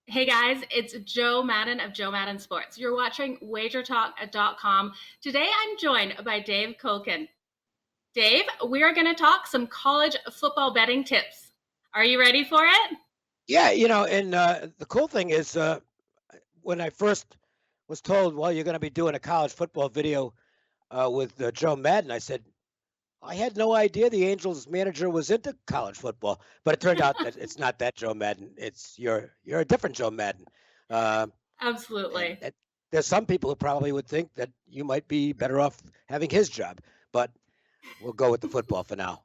Hey guys, it's Joe Madden of Joe Madden Sports. You're watching WagerTalk.com. Today I'm joined by Dave Cokin. Dave, we are going to talk some college football betting tips. Are you ready for it? Yeah, and the cool thing is when I first was told, well, you're going to be doing a college football video with Joe Madden, I said, I had no idea the Angels manager was into college football. But it turned out that it's not that Joe Madden. It's you're a different Joe Madden. Uh, and Absolutely. there's some people who probably would think that you might be better off having his job. But we'll go with the football for now.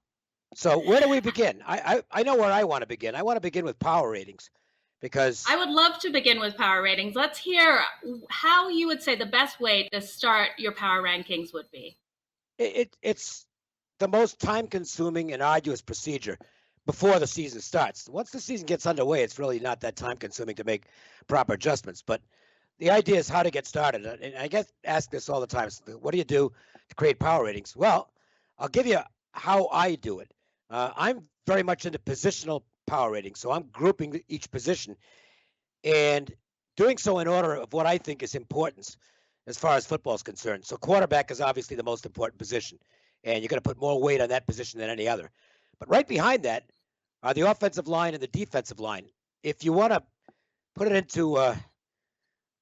So where do we begin? I know where I want to begin. I want to begin with power ratings I because would love to begin with power ratings. Let's hear how you would say the best way to start your power rankings would be. it's the most time-consuming and arduous procedure before the season starts. Once the season gets underway, it's really not that time-consuming to make proper adjustments. But the idea is how to get started. And I get asked this all the time. So what do you do to create power ratings? Well, I'll give you how I do it. I'm very much into positional power ratings, so I'm grouping each position and doing so in order of what I think is importance as far as football is concerned. So quarterback is obviously the most important position, and you're going to put more weight on that position than any other. But right behind that are the offensive line and the defensive line. If you want to put it into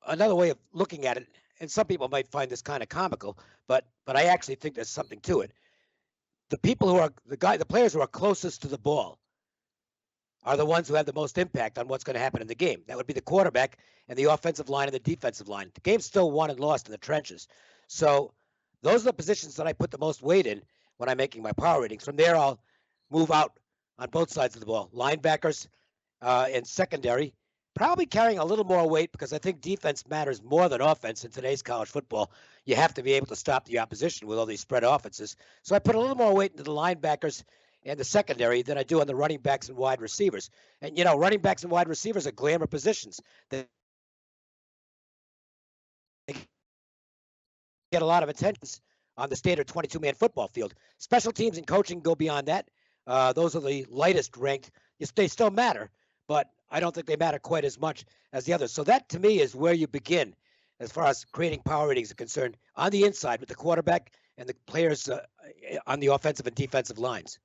another way of looking at it, and some people might find this kind of comical, but I actually think there's something to it. The people who are the players who are closest to the ball are the ones who have the most impact on what's going to happen in the game. That would be the quarterback and the offensive line and the defensive line. The game's still won and lost in the trenches. So those are the positions that I put the most weight in when I'm making my power ratings. From there, I'll move out on both sides of the ball. Linebackers and secondary, probably carrying a little more weight because I think defense matters more than offense in today's college football. You have to be able to stop the opposition with all these spread offenses. So I put a little more weight into the linebackers and the secondary than I do on the running backs and wide receivers. And, running backs and wide receivers are glamour positions. They get a lot of attention on the standard 22-man football field. Special teams and coaching go beyond that. Those are the lightest ranked. They still matter, but I don't think they matter quite as much as the others. So that, to me, is where you begin as far as creating power ratings are concerned on the inside with the quarterback and the players on the offensive and defensive lines.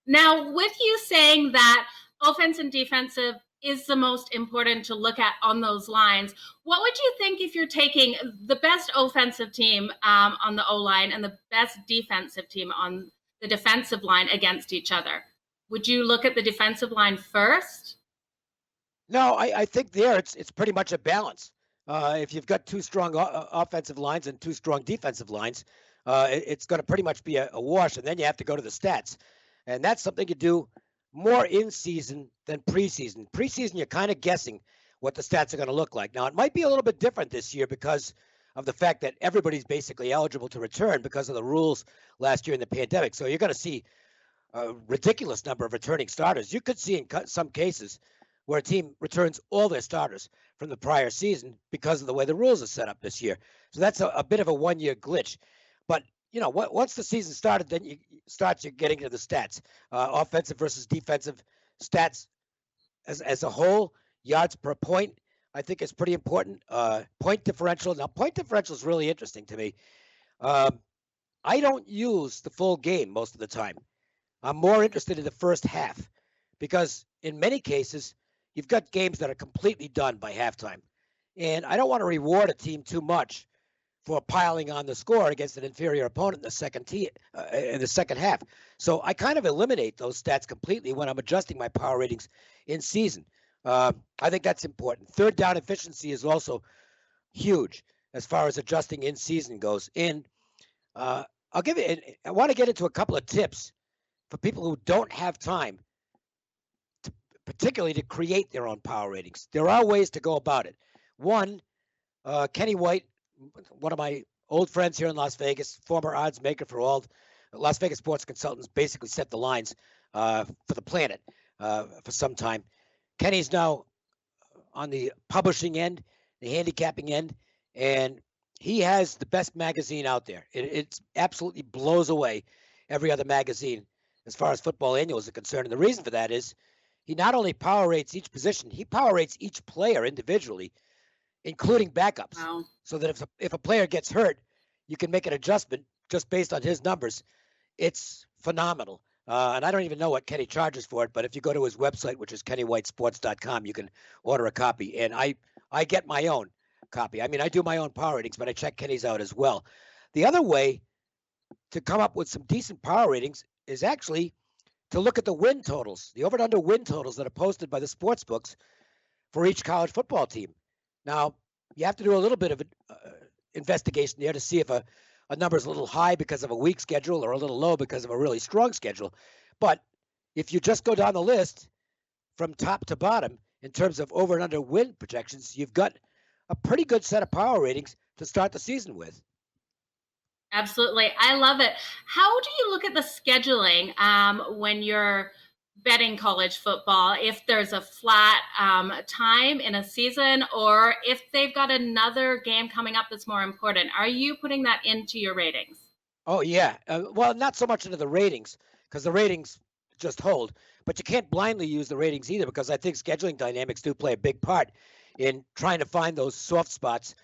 Now, with you saying that offense and defensive is the most important to look at on those lines, what would you think if you're taking the best offensive team on the O-line and the best defensive team on the defensive line against each other? Would you look at the defensive line first? No, I think there it's pretty much a balance. If you've got two strong offensive lines and two strong defensive lines, it's going to pretty much be a wash, and then you have to go to the stats. And that's something you do more in season than preseason. Preseason, you're kind of guessing what the stats are going to look like. Now, it might be a little bit different this year because of the fact that everybody's basically eligible to return because of the rules last year in the pandemic. So you're going to see a ridiculous number of returning starters. You could see in some cases where a team returns all their starters from the prior season because of the way the rules are set up this year. So that's a bit of a one-year glitch. But once the season started, then you're getting to the stats, offensive versus defensive stats as a whole. Yards per point, I think, is pretty important. Point differential. Now, point differential is really interesting to me. I don't use the full game most of the time. I'm more interested in the first half because in many cases, you've got games that are completely done by halftime. And I don't want to reward a team too much for piling on the score against an inferior opponent in the second half. So I kind of eliminate those stats completely when I'm adjusting my power ratings in season. I think that's important. Third down efficiency is also huge as far as adjusting in season goes. And I want to get into a couple of tips for people who don't have time, particularly to create their own power ratings. There are ways to go about it. One, Kenny White, one of my old friends here in Las Vegas, former odds maker for all Las Vegas sports consultants, basically set the lines for the planet for some time. Kenny's now on the publishing end, the handicapping end, and he has the best magazine out there. It absolutely blows away every other magazine as far as football annuals are concerned. And the reason for that is he not only power rates each position, he power rates each player individually, including backups. Wow. So that if a player gets hurt, you can make an adjustment just based on his numbers. It's phenomenal. And I don't even know what Kenny charges for it, but if you go to his website, which is kennywhitesports.com, you can order a copy. And I get my own copy. I mean, I do my own power ratings, but I check Kenny's out as well. The other way to come up with some decent power ratings is actually to look at the win totals, the over and under win totals that are posted by the sports books for each college football team. Now, you have to do a little bit of investigation there to see if a number is a little high because of a weak schedule or a little low because of a really strong schedule. But if you just go down the list from top to bottom in terms of over and under win projections, you've got a pretty good set of power ratings to start the season with. Absolutely. I love it. How do you look at the scheduling when you're betting college football? If there's a flat time in a season, or if they've got another game coming up that's more important, are you putting that into your ratings? Oh, yeah. Well, not so much into the ratings because the ratings just hold, but you can't blindly use the ratings either because I think scheduling dynamics do play a big part in trying to find those soft spots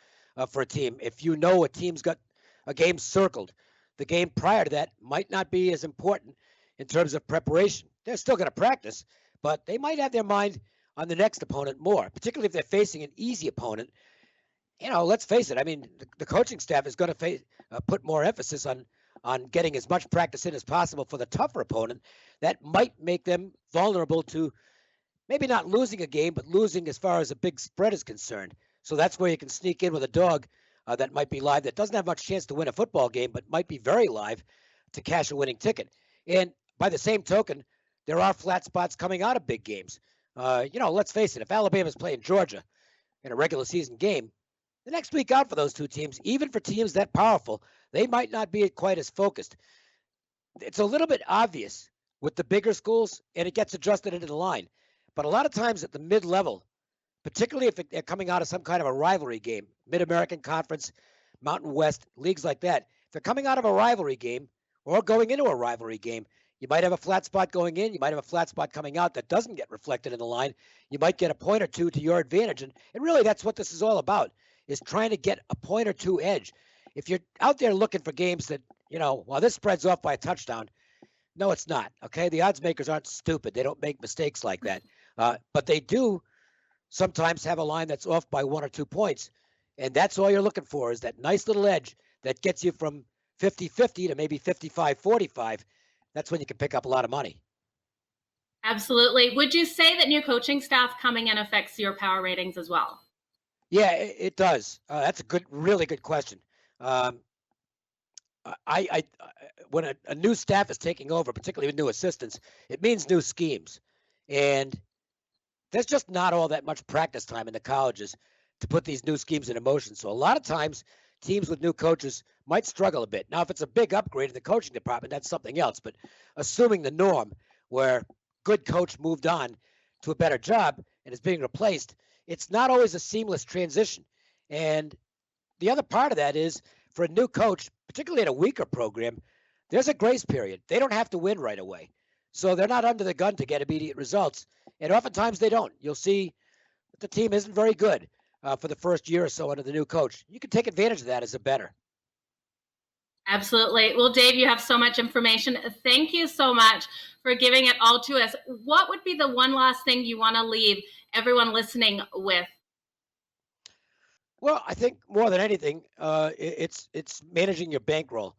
for a team. If you know a team's got a game circled, the game prior to that might not be as important in terms of preparation. They're still going to practice, but they might have their mind on the next opponent more, particularly if they're facing an easy opponent. You know, let's face it. I mean, the coaching staff is going to put more emphasis on getting as much practice in as possible for the tougher opponent. That might make them vulnerable to maybe not losing a game, but losing as far as a big spread is concerned. So that's where you can sneak in with a dog that might be live, that doesn't have much chance to win a football game, but might be very live to cash a winning ticket. And by the same token, there are flat spots coming out of big games. You know, let's face it, if Alabama's playing Georgia in a regular season game, the next week out for those two teams, even for teams that powerful, they might not be quite as focused. It's a little bit obvious with the bigger schools, and it gets adjusted into the line. But a lot of times at the mid-level, particularly if they're coming out of some kind of a rivalry game, Mid-American Conference, Mountain West, leagues like that, if they're coming out of a rivalry game or going into a rivalry game, you might have a flat spot going in, you might have a flat spot coming out that doesn't get reflected in the line. You might get a point or two to your advantage. And really, that's what this is all about, is trying to get a point or two edge. If you're out there looking for games that, you know, well, this spreads off by a touchdown, no, it's not, okay? The odds makers aren't stupid. They don't make mistakes like that. But they do sometimes have a line that's off by 1 or 2 points. And that's all you're looking for, is that nice little edge that gets you from 50-50 to maybe 55-45. That's when you can pick up a lot of money. Absolutely. Would you say that new coaching staff coming in affects your power ratings as well? Yeah, it does. That's a really good question. When a new staff is taking over, particularly with new assistants, it means new schemes. And there's just not all that much practice time in the colleges to put these new schemes into motion. So a lot of times, teams with new coaches might struggle a bit. Now, if it's a big upgrade in the coaching department, that's something else. But assuming the norm where good coach moved on to a better job and is being replaced, it's not always a seamless transition. And the other part of that is, for a new coach, particularly in a weaker program, there's a grace period. They don't have to win right away. So they're not under the gun to get immediate results. And oftentimes they don't. You'll see that the team isn't very good for the first year or so under the new coach. You can take advantage of that as a bettor. Absolutely. Well, Dave, you have so much information. Thank you so much for giving it all to us. What would be the one last thing you want to leave everyone listening with? Well, I think more than anything, it's managing your bankroll,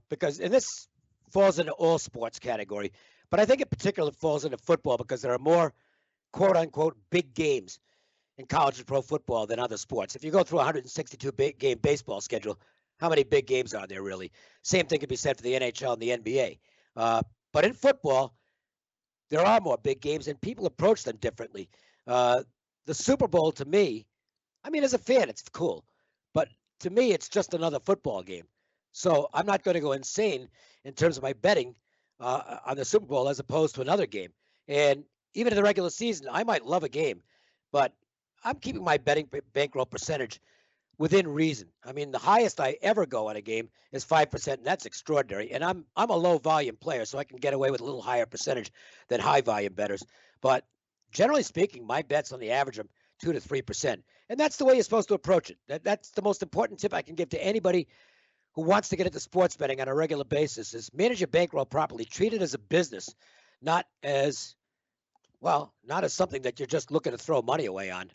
because, and this falls into all sports category, but I think in particular it falls into football because there are more quote unquote big games in college and pro football than other sports. If you go through a 162 game baseball schedule, how many big games are there really? Same thing can be said for the NHL and the NBA. But in football, there are more big games and people approach them differently. The Super Bowl, to me, I mean, as a fan, it's cool. But to me, it's just another football game. So I'm not going to go insane in terms of my betting on the Super Bowl as opposed to another game. And even in the regular season, I might love a game, but I'm keeping my betting bankroll percentage within reason. I mean, the highest I ever go on a game is 5%, and that's extraordinary. And I'm a low volume player, so I can get away with a little higher percentage than high volume bettors. But generally speaking, my bets on the average are 2 to 3%, and that's the way you're supposed to approach it. That's the most important tip I can give to anybody who wants to get into sports betting on a regular basis: is manage your bankroll properly. Treat it as a business, not as not as something that you're just looking to throw money away on.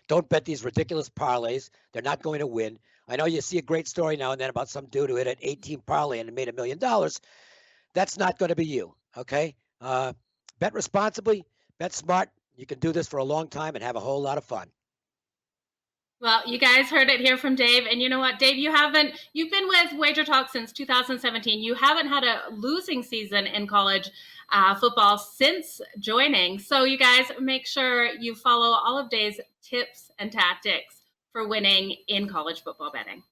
Don't bet these ridiculous parlays. They're not going to win. I know you see a great story now and then about some dude who hit an 18 parlay and made $1 million. That's not going to be you, okay? Bet responsibly, bet smart. You can do this for a long time and have a whole lot of fun. Well, you guys heard it here from Dave. And you know what, Dave, you've been with WagerTalk since 2017. You haven't had a losing season in college football since joining. So you guys make sure you follow all of Dave's tips and tactics for winning in college football betting.